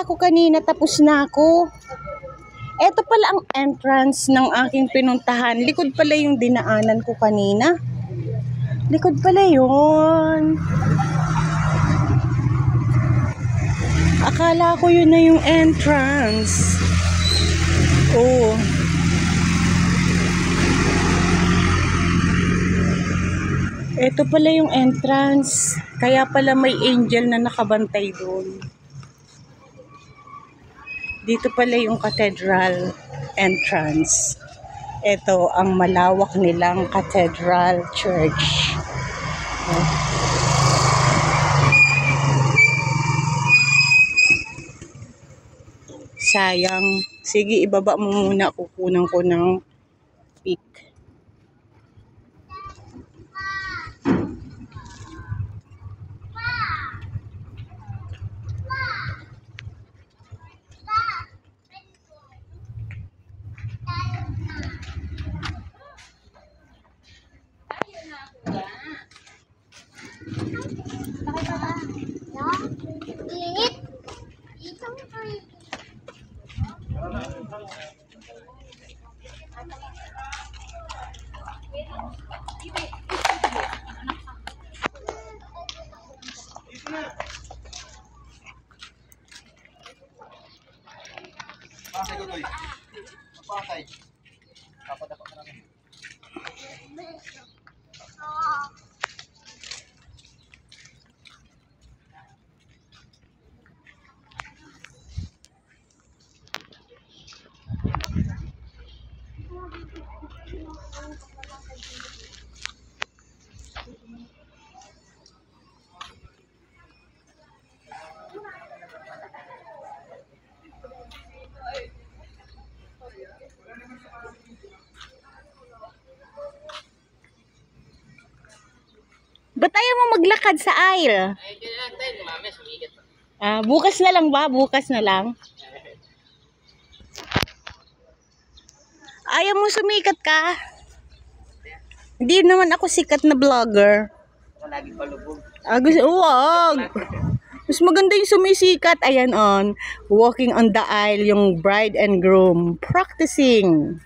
Akala ko kanina tapos na ako. Eto pala ang entrance ng aking pinuntahan. Likod pala yung dinaanan ko kanina. Likod pala yun. Akala ko yun na yung entrance. Oh. Ito pala yung entrance. Kaya pala may angel na nakabantay doon. Dito pala yung cathedral entrance. Ito ang malawak nilang cathedral church. Sayang. Sige, ibaba mo muna. Kukunan ko ng pic. Pasay ko, Toy. Pasay. Kapadapak ka namin. Ba't ayaw mo maglakad sa aisle? Bukas na lang ba? Bukas na lang. Ayaw mo sumikat ka? Hindi naman ako sikat na vlogger. Ako laging palubog. Wag. Mas maganda yung sumisikat. Ayan on. Walking on the aisle yung bride and groom. Practicing.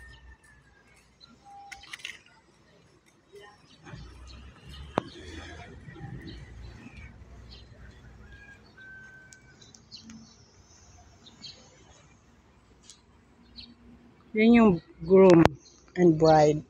Yan yung groom and bride.